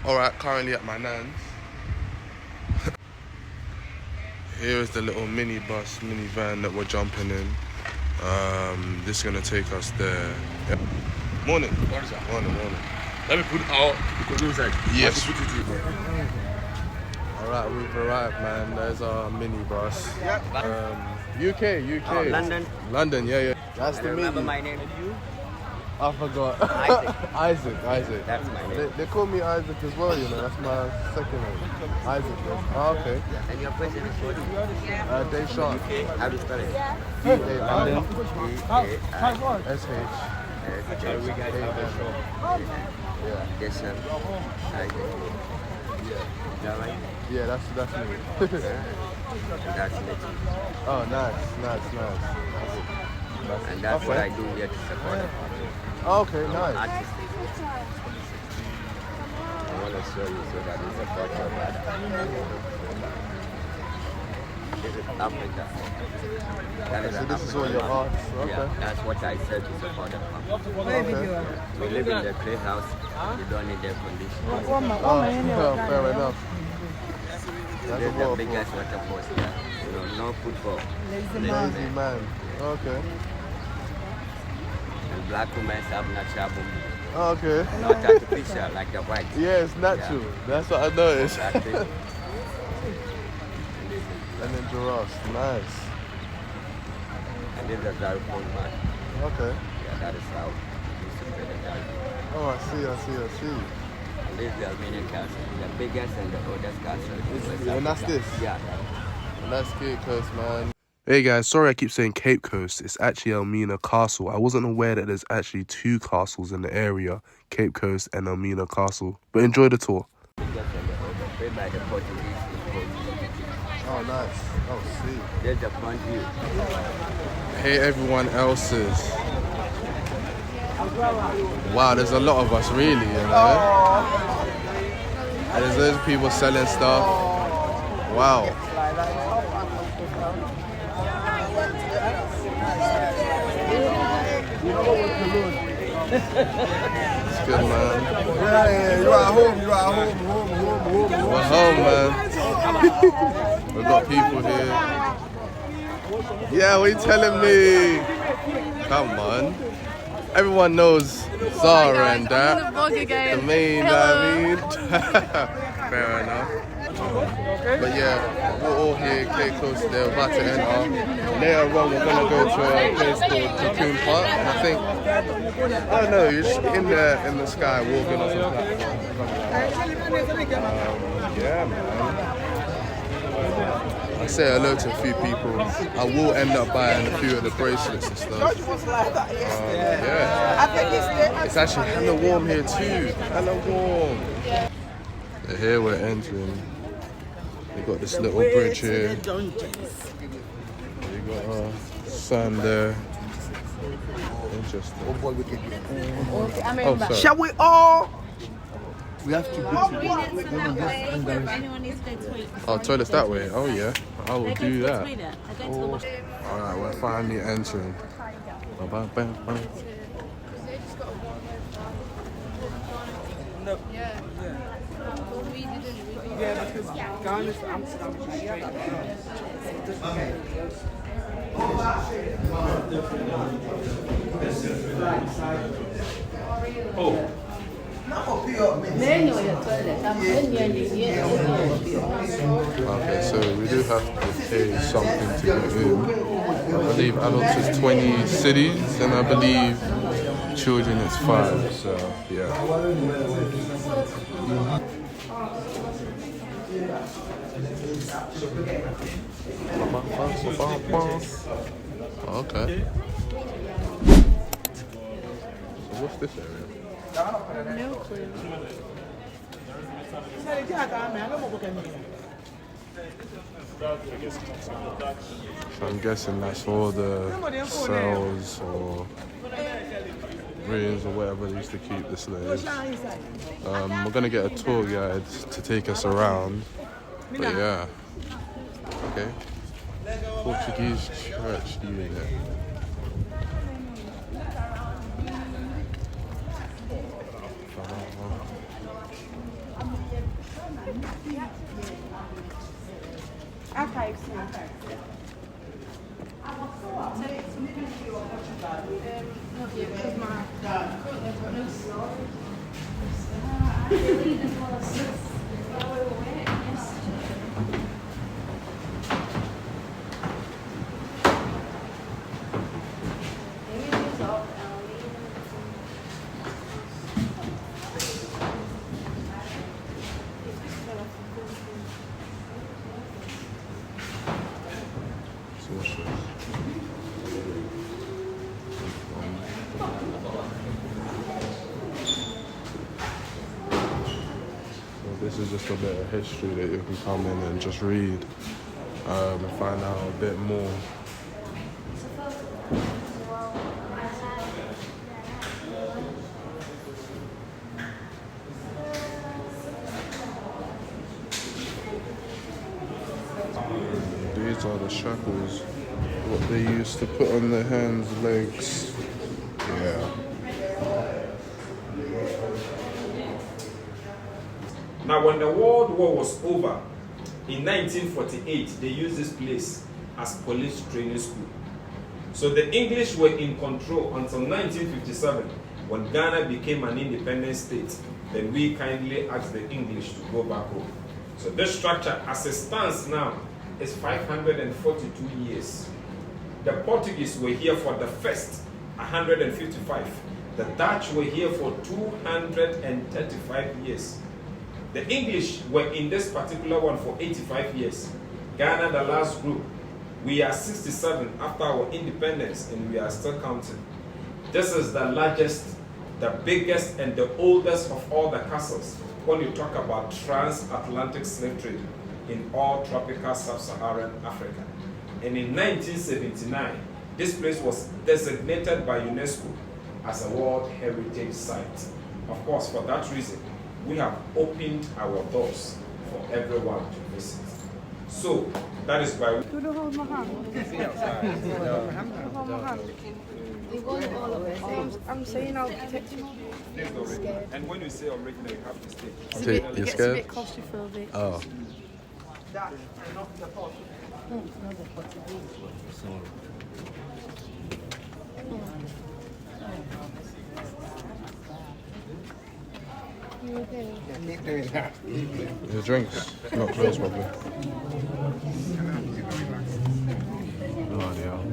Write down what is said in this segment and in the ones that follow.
Alright, currently at my nan's. Here is the little minivan that we're jumping in. This is gonna take us there. Yeah. Morning. Morning. Let me put it out. Yes. Alright, we've arrived, man. There's our minibus. UK. Oh, London. London, yeah. That's the remember mini. my name? I forgot. Isaac. Isaac. That's my name. They call me Isaac as well, you know. That's my second name. Isaac. Oh, okay. And your first name is what? Deshaun. How do you spell it? D-A-S-H. Yeah. Deshaun. Isaac. Yeah. Is that right? Yeah, that's me. That's it. Oh, nice. And that's what I do here to support the Oh, okay, nice. artists. I want to show you so that you support your brother. This is Africa. That is So this is all your art. Okay. Yeah, that's what I said to support the family. Okay. We live in the clay house. You don't need air conditioning. Oh, fair enough. This is the biggest waterfalls here. You know, no football. Lazy man. Okay. And black women have natural boom. Okay. Not artificial like the white. Yeah, it's natural. Yeah. That's what I noticed. That's it. And then giraffes. Nice. And this is the xylophone man. Okay. Yeah, that is how we used to play the xylophone. Oh, I see. And this is the Elmina castle, the biggest and the oldest castle in West And that's Africa. this? Yeah. And that's Cape Coast, man. Hey guys, sorry I keep saying Cape Coast. It's actually Elmina Castle. I wasn't aware that there's actually two castles in the area, Cape Coast and Elmina Castle. But enjoy the tour. Biggest and the oldest, built by the Portuguese in 1452. Oh, nice. Oh, see. There's the front view. Hey, everyone else's. Wow, there's a lot of us, really, you know? And there's loads of people selling stuff. Wow. It's good, man. Yeah, you are home. We're home, man. We've got people here. Yeah, what are you telling me? Come on. Everyone knows Zara and that. The main, I mean. Fair enough. But yeah, we're all here, Cape Coast, they're about to enter. Later on, we're going to go to a place called Cocoon Park. And I think, I don't know, you're just in the sky walking on some platform. Yeah, man. I say hello to a few people. I will end up buying a few of the bracelets and stuff. Yeah. It's actually hella warm here too. Hella warm. So here we're entering. We've got this little bridge here. We've got our sand there. Interesting. Oh, sorry. Shall we all? We have to go to Oh, toilet's that way. Oh yeah, I will do that. Alright, we're finally entering. No. Yeah, because Ghana's Amsterdam is straight up. Oh. Okay, so we do have to pay something to get in. I believe adults is 20 cities, and I believe children is 5. So yeah. Okay. So what's this area? No clue. So I'm guessing that's all the cells or rooms or whatever they used to keep the slaves. We're gonna get a tour guide to take us around. But yeah. Okay. Portuguese church unit. Okay, This is just a bit of history that you can come in and just read and find out a bit more. These are the shackles, what they used to put on their hands, legs. Yeah. Now, when the World War was over, in 1948, they used this place as police training school. So the English were in control until 1957, when Ghana became an independent state. Then we kindly asked the English to go back home. So this structure, as it stands now, is 542 years. The Portuguese were here for the first 155. The Dutch were here for 235 years. The English were in this particular one for 85 years. Ghana, the last group, we are 67 after our independence, and we are still counting. This is the largest, the biggest, and the oldest of all the castles when you talk about transatlantic slave trade in all tropical sub-Saharan Africa. And in 1979, this place was designated by UNESCO as a World Heritage Site. Of course, for that reason, we have opened our doors for everyone to visit. So, that is why we... hold my hand. Hold my hand. I'm saying I'll protect you. And when you say original, you have to stay. You're It's a scared? bit claustrophobic. Oh. You okay? Your drinks not closed properly. Bloody hell.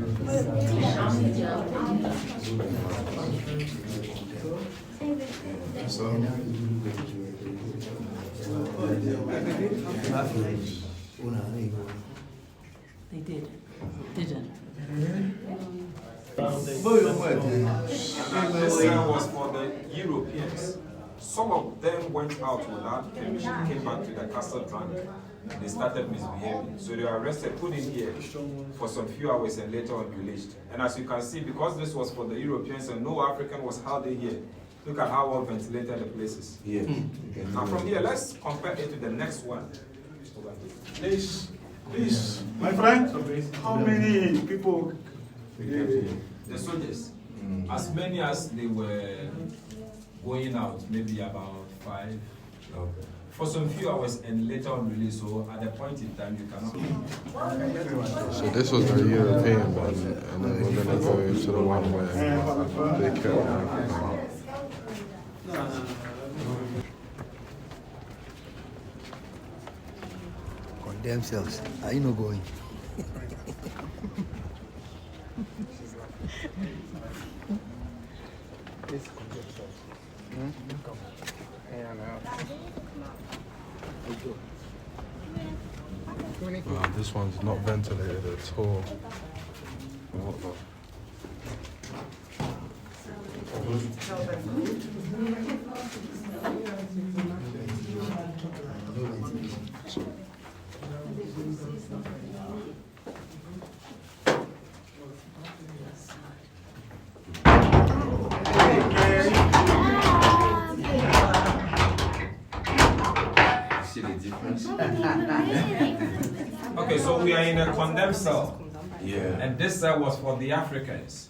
They didn't. This was for the Europeans. Some of them went out without permission, came back to the castle drunk. They started misbehaving. So they were arrested, put in here for some few hours, and later on released. And as you can see, because this was for the Europeans and no African was held in here, look at how well ventilated the place is. Yes. Now from here, let's compare it to the next one. Please, my friend, how many people? The soldiers, as many as they were going out, maybe about 5. Okay. For some few hours and later on release, so at a point in time you cannot. So this was the European one, and then we're gonna go to the one where they killed African. Condemn themselves. Are you not going? Wow, this one's not ventilated at all. What the? See the difference? Okay, so we are in a condemned cell. Yeah. And this cell was for the Africans.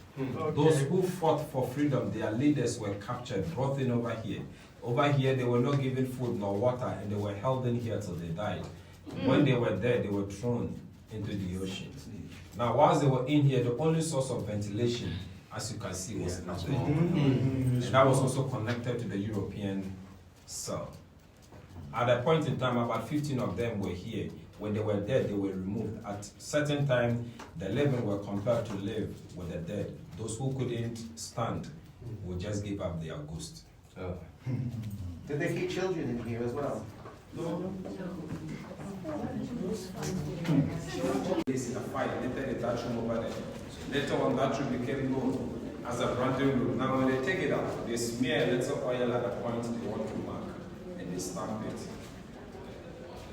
Those who fought for freedom, their leaders were captured, brought in over here. Over here, they were not given food nor water, and they were held in here till they died. When they were dead, they were thrown into the ocean. Now, whilst they were in here, the only source of ventilation, as you can see, was not there. And that was also connected to the European cell. At a point in time, about 15 of them were here. When they were dead, they were removed. At certain time, the living were compelled to live with the dead. Those who couldn't stand would just give up their ghost. Did they keep children in here as well? No. This is a fire, later they touch room over there. So later on, that room became known as a branding room. Now when they take it out, they smear a little oil at the point they want to mark, and they stamp it.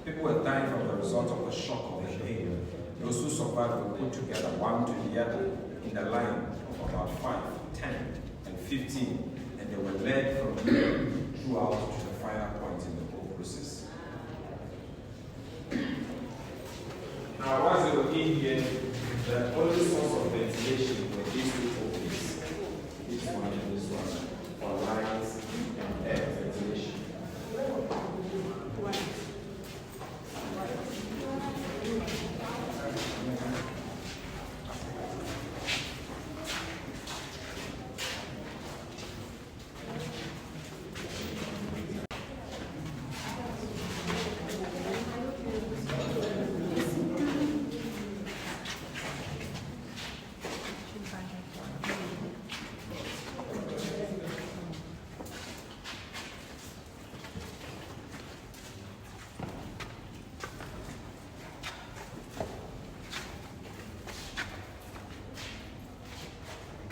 People were dying from the result of the shock of the pain. Those who survived were put together, one to the other, in the line of about 5, 10, and 15, and they were led from here throughout to the final point in the whole process. Now, once they were in here, the only source of ventilation were these two openings, this one and this one, for light and air ventilation.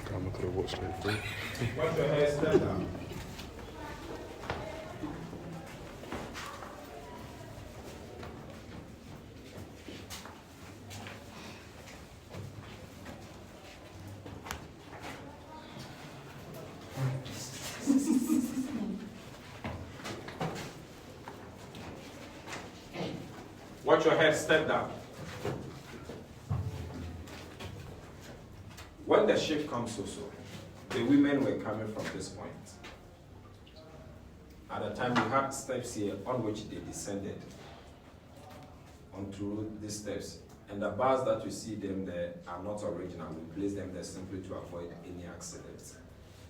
I could have watched it through. Watch your hair stand down. Watch your head step down. When the ship comes also, the women were coming from this point. At the time, we had steps here on which they descended onto these steps. And the bars that you see them there are not original. We place them there simply to avoid any accidents.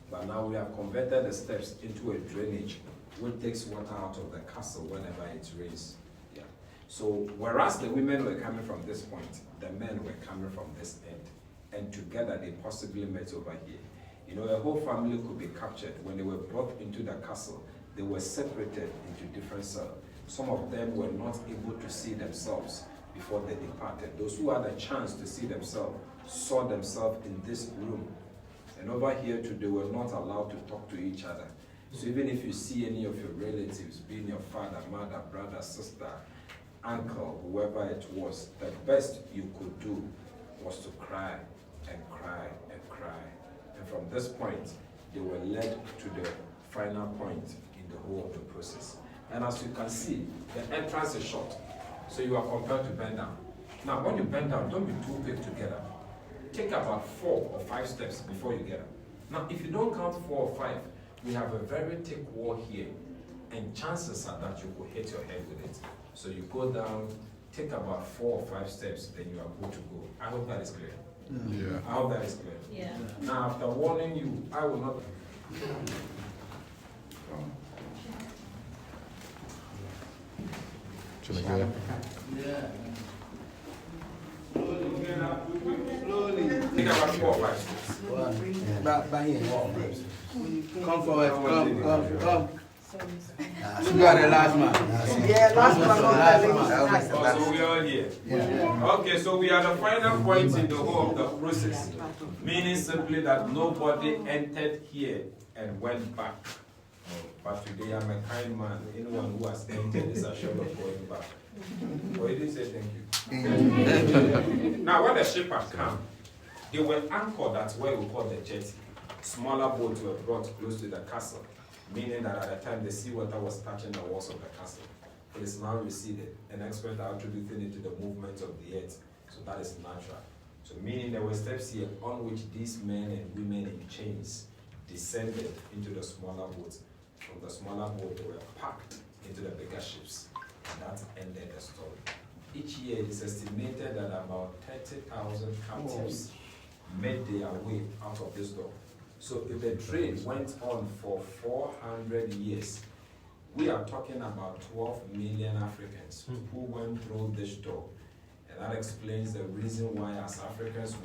But now we have converted the steps into a drainage which takes water out of the castle whenever it rains. Yeah. So whereas the women were coming from this point, the men were coming from this end. And together they possibly met over here. You know, a whole family could be captured. When they were brought into the castle, they were separated into different cells. Some of them were not able to see themselves before they departed. Those who had a chance to see themselves saw themselves in this room. And over here too, they were not allowed to talk to each other. So even if you see any of your relatives, being your father, mother, brother, sister, uncle, whoever it was, the best you could do was to cry and cry and cry. And from this point, they were led to the final point in the whole of the process. And as you can see, the entrance is short, so you are compelled to bend down. Now, when you bend down, don't be too big together. Take about 4 or 5 steps before you get up. Now, if you don't count 4 or 5, we have a very thick wall here, and chances are that you will hit your head with it. So you go down, take about 4 or 5 steps, then you are good to go. I hope that is clear. Yeah. I hope that is clear. Yeah. Now, after warning you, I will not. Should I go? Take about 4 or 5 steps. By here. Come forward, come. You got the last man. Yeah, last one. So we are here. Okay, so we are the final point in the whole of the process, meaning simply that nobody entered here and went back. But today I'm a kind man. Anyone who has entered is assured of going back. But he didn't say thank you. Now, when the ship had come, they were anchored at where we call the jetty. Smaller boats were brought close to the castle, meaning that at the time the seawater was touching the walls of the castle. It is now receded, and experts are attributing it to the movement of the earth. So that is natural. So meaning there were steps here on which these men and women in chains descended into the smaller boats. from the smaller boat, they were packed into the bigger ships. And that ended the story. Each year it is estimated that about 30,000 captives made their way out of this door. So if the trade went on for 400 years, we are talking about 12 million Africans who went through this door. And that explains the reason why as Africans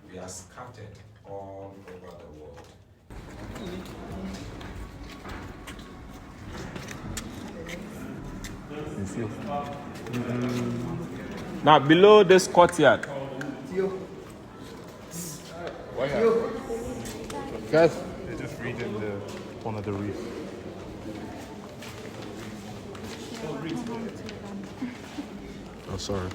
we are scattered all over the world. Now below this courtyard, Guys, they're just reading one of the reefs. Oh, sorry.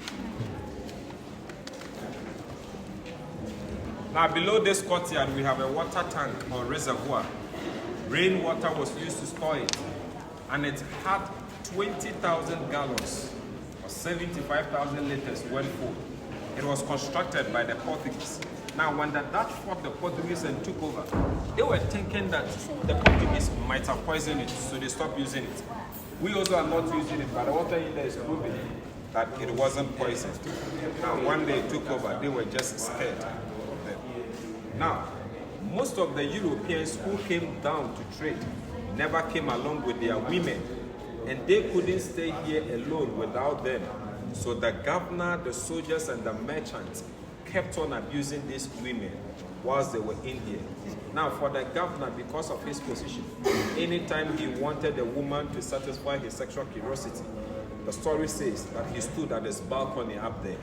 now below this courtyard we have a water tank or reservoir. Rainwater was used to store it, and it had 20,000 gallons or 75,000 liters when full. It was constructed by the Portuguese. Now, when the Dutch fought the Portuguese and took over, they were thinking that the Portuguese might have poisoned it, so they stopped using it. We also are not using it, but the water in there is proving that it wasn't poisoned. Now, when they took over, they were just scared of them. Now, most of the Europeans who came down to trade never came along with their women, and they couldn't stay here alone without them. So the governor, the soldiers, and the merchants kept on abusing these women whilst they were in here. Now, for the governor, because of his position, anytime he wanted a woman to satisfy his sexual curiosity, the story says that he stood at his balcony up there,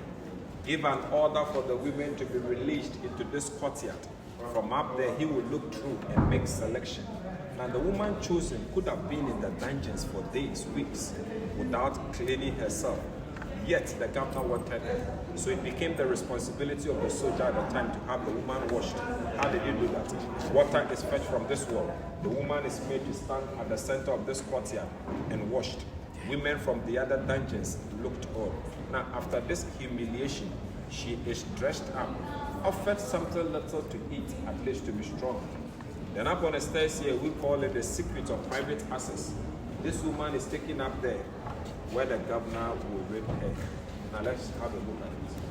gave an order for the women to be released into this courtyard. From up there, he would look through and make selection. Now, the woman chosen could have been in the dungeons for days, weeks, without cleaning herself. Yet, the governor wanted her. So it became the responsibility of the soldier at the time to have the woman washed. How did he do that? Water is fetched from this wall. The woman is made to stand at the center of this courtyard and washed. Women from the other dungeons looked on. Now, after this humiliation, she is dressed up, offered something little to eat, at least to be strong. Then up on the stairs here, we call it the secret of private access. This woman is taken up there, where the governor will rape her. Now let's have a look at it.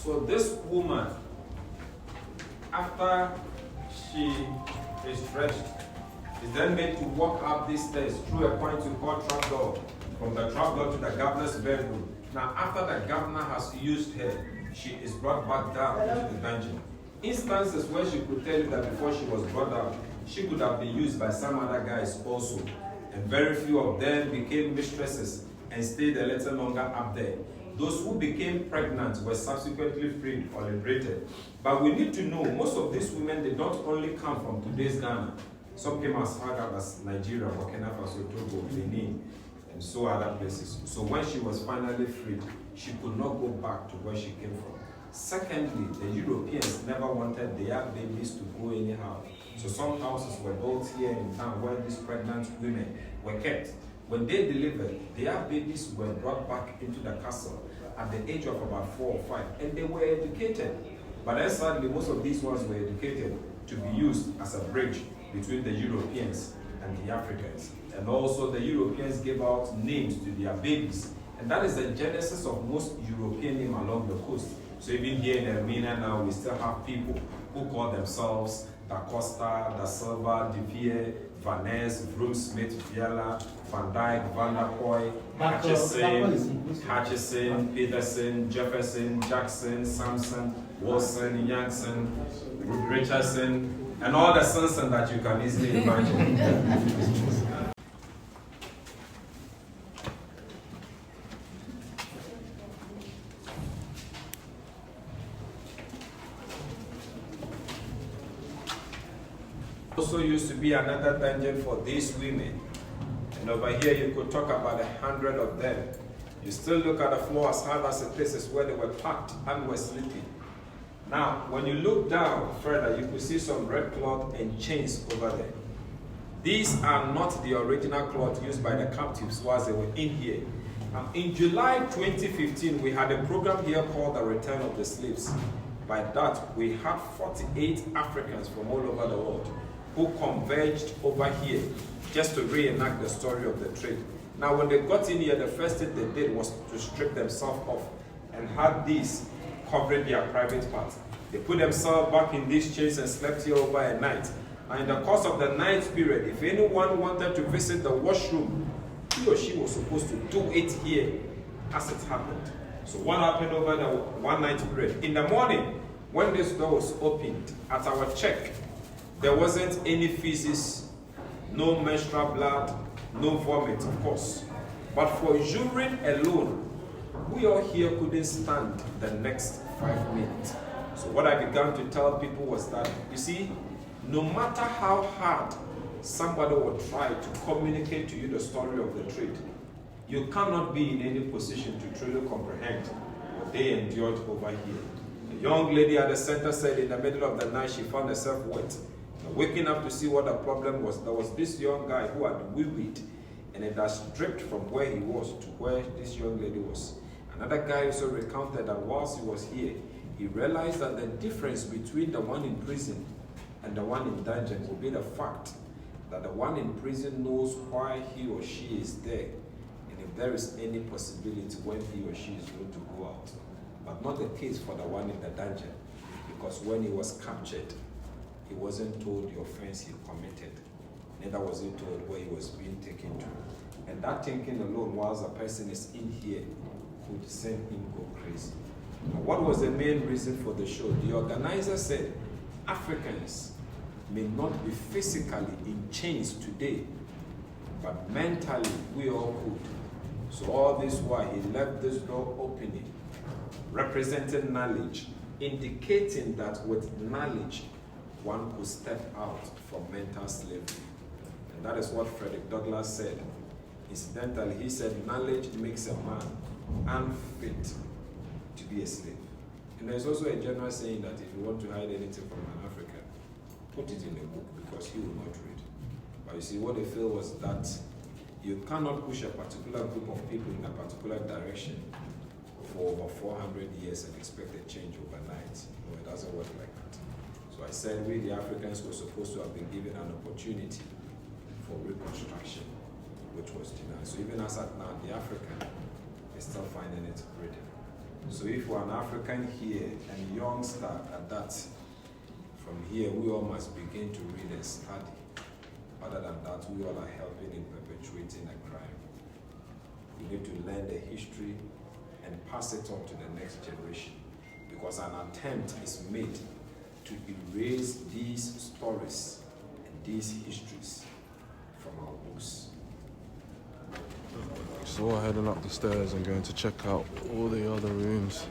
So this woman, after she is dressed, is then made to walk up these stairs through a point we call trapdoor, from the trapdoor to the governor's bedroom. Now, after the governor has used her, she is brought back down into the dungeon. Instances where she could tell you that before she was brought out, she could have been used by some other guys also, and very few of them became mistresses and stayed a little longer up there. Those who became pregnant were subsequently freed or liberated. But we need to know, most of these women did not only come from today's Ghana. Some came as far as Nigeria, Burkina Faso, Togo, Benin, and so other places. So when she was finally freed, she could not go back to where she came from. Secondly, the Europeans never wanted their babies to go anyhow. So some houses were built here in town where these pregnant women were kept. When they delivered, their babies were brought back into the castle at the age of about 4 or 5, and they were educated. But then sadly, most of these ones were educated to be used as a bridge between the Europeans and the Africans. And also the Europeans gave out names to their babies. And that is the genesis of most European names along the coast. So even here in Elmina now, we still have people who call themselves Da Costa, Da Silva, De Vier, Van Ness, Vroom-Smith, Viella, Van Dyke, Van der Kooi, Hutchison, Peterson, Jefferson, Jackson, Sampson, Wilson, Yankson, Richardson, and all the Sanson that you can easily imagine. Also used to be another dungeon for these women. And over here you could talk about 100 of them. You still look at the floor as hard as the places where they were packed and were sleeping. Now, when you look down further, you could see some red cloth and chains over there. These are not the original cloth used by the captives whilst they were in here. In July 2015, we had a program here called The Return of the Slaves. By that, we had 48 Africans from all over the world who converged over here just to reenact the story of the trade. Now, when they got in here, the first thing they did was to strip themselves off and had these covering their private parts. They put themselves back in these chains and slept here over a night. And in the course of the night period, if anyone wanted to visit the washroom, he or she was supposed to do it here as it happened. So what happened over the one night period? In the morning, when this door was opened, at our check, there wasn't any feces, no menstrual blood, no vomit, of course. But for urine alone, we all here couldn't stand the next 5 minutes. So what I began to tell people was that, you see, no matter how hard somebody will try to communicate to you the story of the trade, you cannot be in any position to truly comprehend what they endured over here. A young lady at the center said in the middle of the night she found herself wet. Waking up to see what the problem was, there was this young guy who had wee-weed, and it has dripped from where he was to where this young lady was. Another guy also recounted that whilst he was here, he realized that the difference between the one in prison and the one in dungeon will be the fact that the one in prison knows why he or she is there, and if there is any possibility when he or she is going to go out. But not the case for the one in the dungeon, because when he was captured, he wasn't told the offense he committed. Neither was he told where he was being taken to. And that thinking alone, whilst a person is in here, could send him go crazy. Now, what was the main reason for the show? The organizer said, Africans may not be physically in chains today, but mentally we all could. So all this while he left this door opening, representing knowledge, indicating that with knowledge, one could step out from mental slavery. And that is what Frederick Douglass said. Incidentally, he said, knowledge makes a man unfit to be a slave. And there's also a general saying that if you want to hide anything from an African, put it in a book because he will not read. But you see, what they feel was that you cannot push a particular group of people in a particular direction for over 400 years and expect a change overnight. No, it doesn't work like that. So I said we, the Africans, were supposed to have been given an opportunity for reconstruction, which was denied. So even as at now, the African is still finding it reading. So if we're an African here and youngster at that, from here we all must begin to read and study. Other than that, we all are helping in perpetuating a crime. We need to learn the history and pass it on to the next generation, because an attempt is made to erase these stories and these histories from our books. So we're heading up the stairs and going to check out all the other rooms.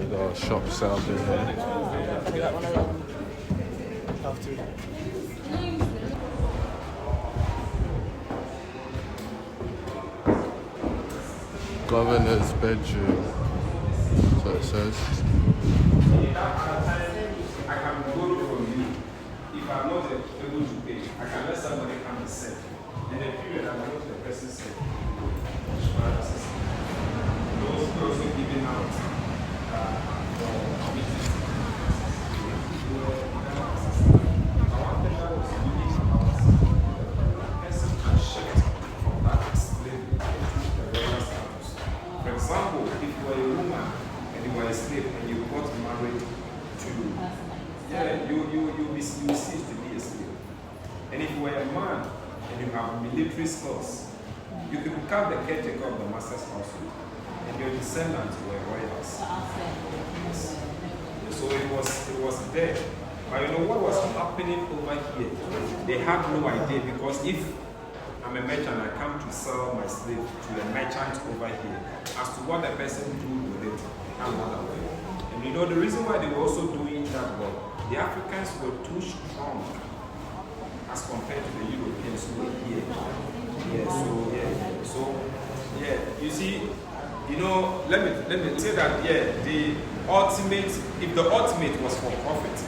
There are shops set up in here. Governor's bedroom, so it says. I can borrow from you. If I'm not able to pay, I can let somebody come and sell. In the period, I know the person said. Those also giving out For example, if you were a woman and you were a slave and you got married to, you cease to be a slave. And if you were a man and you have military skills, you could become the caretaker of the master's household, and your descendants were royals. Yes. So it was there. But you know what was happening over here? They had no idea, because if a I'm a merchant, I come to sell my slave to a merchant over here. As to what the person do with it, I'm not aware. And you know, the reason why they were also doing that was the Africans were too strong as compared to the Europeans who were here. You see, you know, let me say that the ultimate, if the ultimate was for profit,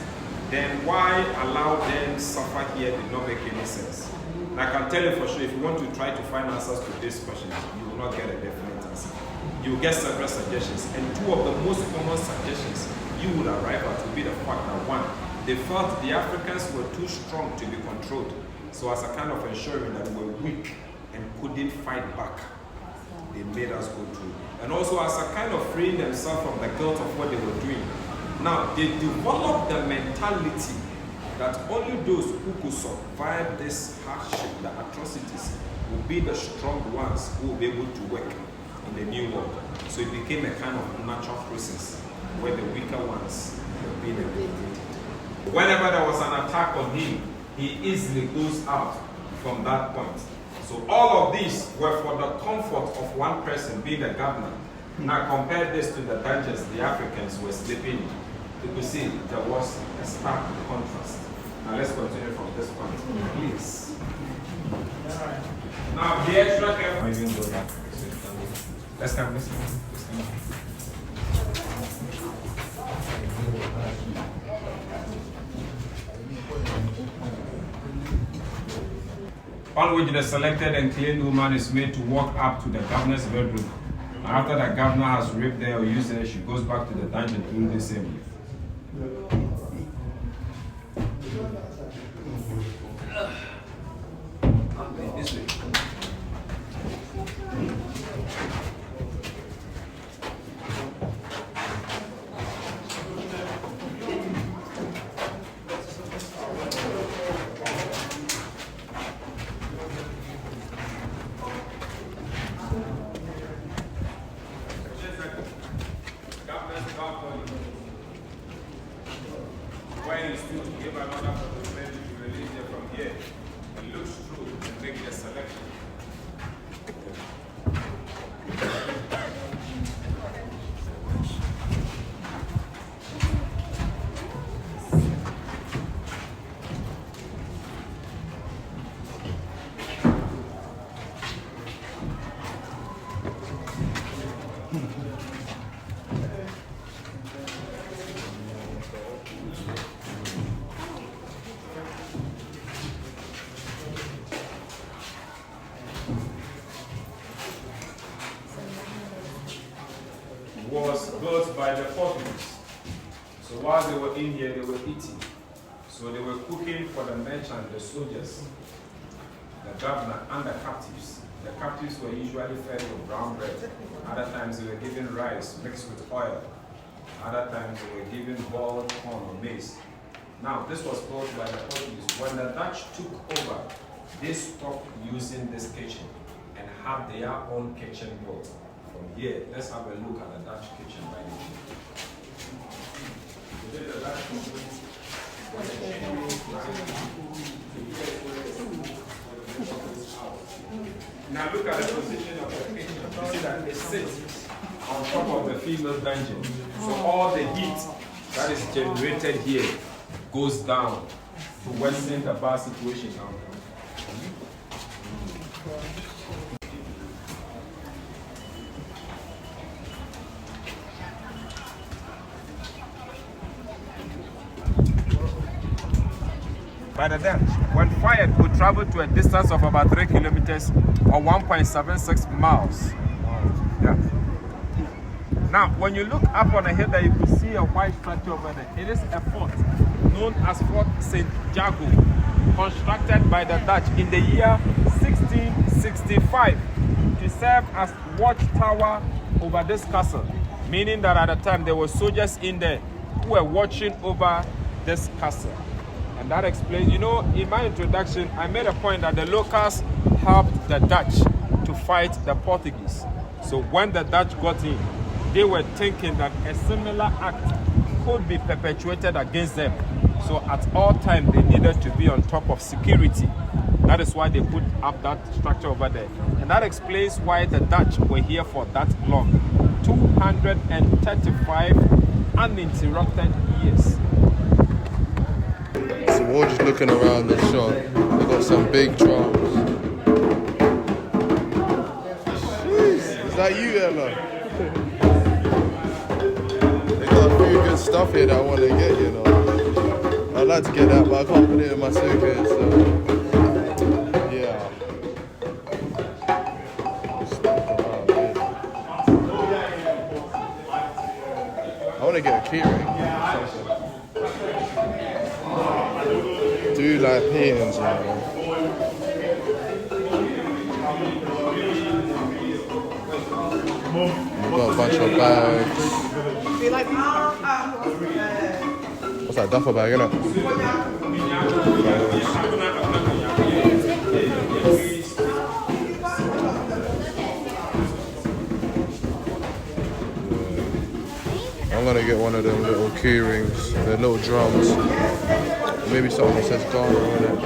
then why allow them suffer here did not make any sense. And I can tell you for sure, if you want to try to find answers to these questions, you will not get a definite answer. You will get several suggestions, and two of the most common suggestions you would arrive at would be the fact that one, they felt the Africans were too strong to be controlled, so as a kind of ensuring that we were weak and couldn't fight back, they made us go through. And also as a kind of freeing themselves from the guilt of what they were doing. Now, they developed the mentality that only those who could survive this hardship, the atrocities, will be the strong ones who will be able to work in the new world. So it became a kind of natural process where the weaker ones were being eliminated. Whenever there was an attack on him, he easily goes out from that point. So all of these were for the comfort of one person, being the governor. Now compare this to the dungeons the Africans were sleeping in. You could see there was a stark contrast. Now let's continue from this point, please. Now be extra careful. Let's come. On which the selected and clean woman is made to walk up to the governor's bedroom. After the governor has raped her or used her, she goes back to the dungeon to do the same. This way. When you still give another possibility to release it from here, it looks through and make a selection. Was built by the Portuguese. So while they were in here, they were eating. So they were cooking for the merchant, the soldiers, the governor, and the captives. The captives were usually fed with brown bread. Other times they were given rice mixed with oil. Other times they were given boiled corn or maize. Now, this was built by the Portuguese. When the Dutch took over, they stopped using this kitchen and had their own kitchen built. From here, let's have a look at the Dutch kitchen by Now look at the position of the kitchen. You see that it sits on top of the female dungeon. So all the heat that is generated here goes down to worsen the bar situation now. By the Dutch, when fired, could travel to a distance of about 3 kilometers or 1.76 miles. Yeah. Now, when you look up on a hill there, you can see a white structure over there. It is a fort known as Fort St. Jago, constructed by the Dutch in the year 1665 to serve as watchtower over this castle, meaning that at the time there were soldiers in there who were watching over this castle. And that explains, you know, in my introduction, I made a point that the locals helped the Dutch to fight the Portuguese. So when the Dutch got in, they were thinking that a similar act could be perpetuated against them. So at all times, they needed to be on top of security That is why they put up that structure over there. And that explains why the Dutch were here for that long. 235 uninterrupted years. So we're just looking around the shop. They got some big drums. Jeez, is that you, Ella? They got a few good stuff here that I want to get, you know. I'd like to get that, but I can't put it in my suitcase, so yeah. Just look around here. I want to get a keyring. Do like pins, you know. We've got a bunch of bags. What's that, duffel bag, innit? I'm gonna get one of them little key rings, the little drums. Maybe something that says Ghana on it.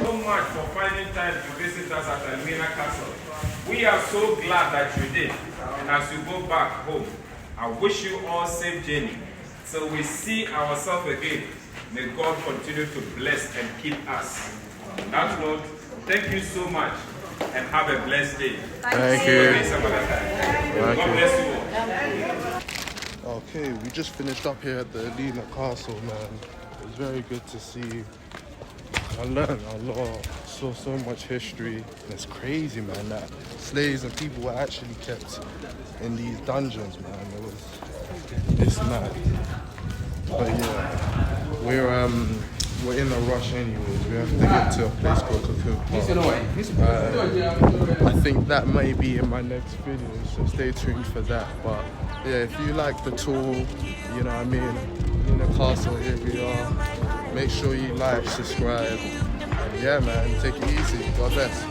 So much for finding time to visit us at Elmina Castle. We are so glad that you did. And as you go back home, I wish you all safe journey. So we see ourselves again. May God continue to bless and keep us. On that note, thank you so much and have a blessed day. Thank you. God bless you all. Okay, we just finished up here at the Elmina Castle, man. It was very good to see. I learned a lot, saw so much history. And it's crazy, man, that slaves and people were actually kept in these dungeons, man. It's mad. But yeah, we're in a rush anyways. We have to get to a place called Cocoon Park. I think that may be in my next video, so stay tuned for that. But yeah, if you like the tour, you know what I mean, in the castle, here we are. Make sure you like, subscribe, and yeah, man, take it easy. God bless.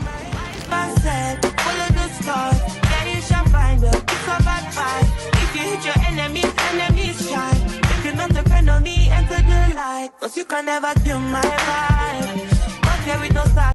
If you hit your enemies shine. If you're not depend on me, enter the light. 'Cause you can never kill my vibe.